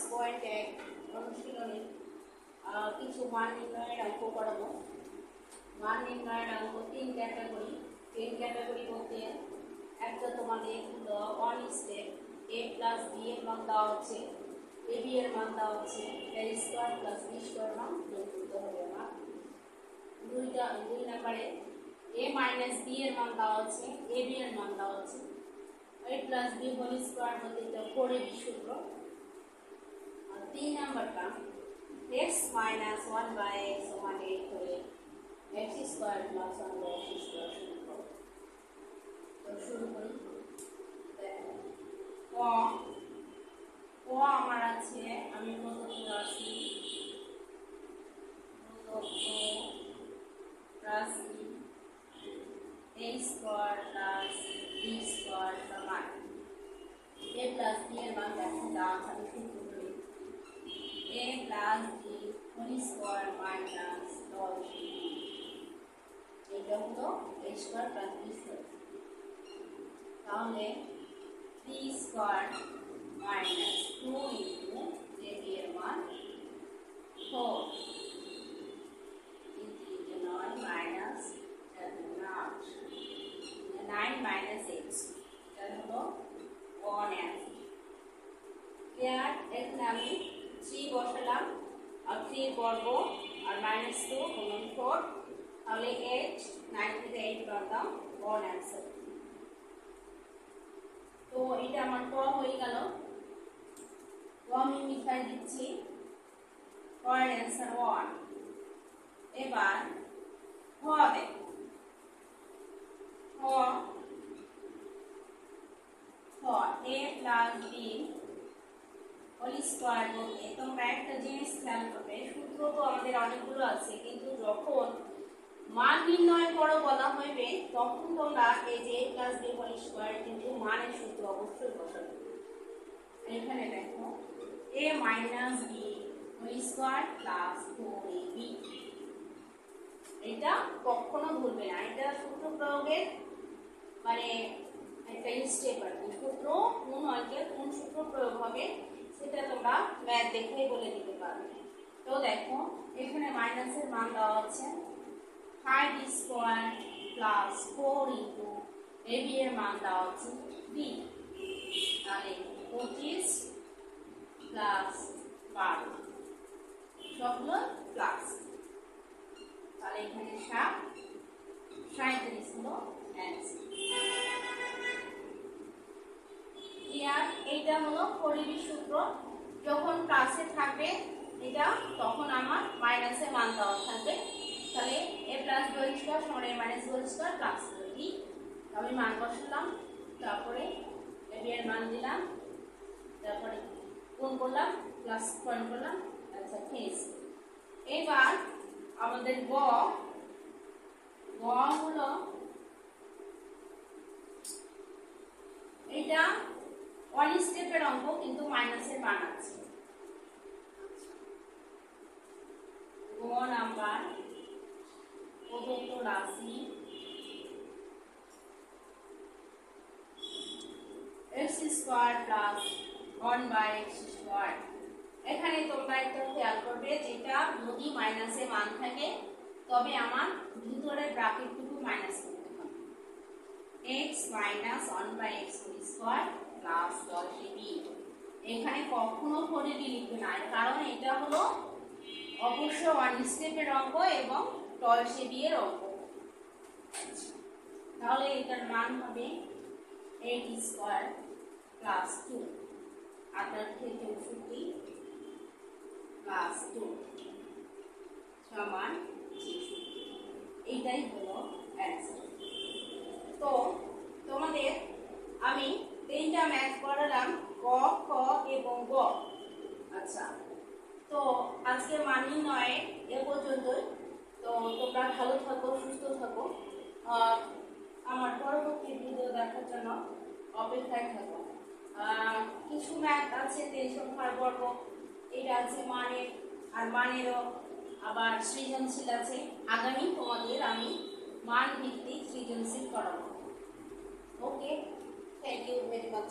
5.1 অনুশীলনী কিছু মান নির্ণয়ের অঙ্ক করাবো। মান নির্ণয়ের অঙ্ক 3 ক্যাটাগরি। 3 ক্যাটাগরি বলতে একটা তোমাদের 1 স্টেপ a প্লাস b এর মান দেওয়া হচ্ছে, ab এর মান দেওয়া হচ্ছে, a square plus b square মান বের করতে হবে না। দুই নম্বরে a মাইনাস b এর মান দেওয়া হচ্ছে, ab এর মান দেওয়া হচ্ছে, a plus b whole square বলতে এটা 4ab সূত্র। আর 3 নাম্বারটা x মাইনাস 1 বাই x সমান 8 হলে x square plus 1 by x square সূত্র। তো শুরু করি। ও আমার আছে, আমি প্রদত্ত রাশি a square plus b square সমান a প্লাস b এর মান দেখো দেওয়া আছে, সূত্র করি a plus b whole square minus 10 এটা হলো a square plus b square. তাহলে b square minus 2 into ab এর মান 4 ইনটু 9 মাইনাস 9 মাইনাস 8 এটা হলো 1 অ্যান্সার। ক্লিয়ার? এখানে আমি 3 বসালাম আর 3 বর্গ আর মাইনাস 2 গুণন 4, তাহলে 8 9 থেকে 8 বাদ 1 অ্যান্সার। তো এটা আমার ক হয়ে গেল। আমি মিটাই দিচ্ছি, পরের অ্যান্সার 1। এবার হ দেখো, a plus b whole square বলতে তোমরা একটা জিনিস খেয়াল করবে, সূত্র তো আমাদের অনেকগুলো আছে, কিন্তু যখন মান নির্ণয় করো বলা হইবে তখন তোমরা এই যে a plus b whole square কিন্তু মানের সূত্র অবশ্যই বসাবে। এখানে দেখো a minus b whole square plus 4ab, এটা কখনো ভুলবে না। এটা সূত্র প্রয়োগের মানে একটা স্টেপ আর কি। সূত্র কোন অঙ্কে কোন সূত্র প্রয়োগ হবে সেটা তোমরা ম্যাথ দেখেই বলে দিতে পারবে। তো দেখো এখানে মাইনাসের মান দেওয়া হচ্ছে 5 স্কয়ার প্লাস 4 ইনটু ab এর মান দেওয়া হচ্ছে b, তাহলে 25 প্লাস 12 সবগুলো প্লাস, তাহলে এখানে 37 হলো অ্যান্সার। ক্লিয়ার? এইটা হলো 4ab সূত্র। যখন প্লাসে থাকবে এটা তখন আমার মাইনাসে মান দেওয়া থাকবে, তাহলে a plus b whole square সমান a minus b whole square plus b। আমি মান বসালাম, তারপরে ab এর মান দিলাম, তারপরে গুণ করলাম, প্লাস পয়েন্ট করলাম, আচ্ছা ফিনিশ। এবার আমাদের গ হলো এটা 1 স্টেপের অঙ্ক কিন্তু মাইনাসের মান আছে। গ নাম্বার প্রদত্ত রাশি x square plus 1 by x square. এখানে তোমরা একটা খেয়াল করবে, যেটা যদি মাইনাসে মান থাকে তবে আমার ভিতরের ব্র্যাকেটটুকু মাইনাস করতে হবে। x minus 1 by x square plus 10ab, এখানে কখনো 4ab লিখবে না, কারণ এটা হলো অবশ্য 1 স্টেপের অঙ্ক এবং 10ab এর অঙ্ক। তাহলে এটার মান হবে 8 স্কয়ার প্লাস 2 আটার থেকে 64 প্লাস 2 সমান 66। এইটাই হলো অ্যান্সার। তো তোমাদের আমি 3টা ম্যাথ করালাম, ক, খ এবং গ। আচ্ছা, তো আজকে মান নির্ণয় এ পর্যন্তই। তো তোমরা ভালো থাকো, সুস্থ থাকো, আমার পরবর্তী ভিডিও দেখার জন্য অপেক্ষায় থাকো। কিছু ম্যাথ আছে 3 সংখ্যার বর্গ, এটা আছে মানের, আর মানেরও আবার সৃজনশীল আছে। আগামী তোমাদের আমি মান ভিত্তিক সৃজনশীল করাবো। ওকে, থ্যাংক ইউ ভেরি মাচ।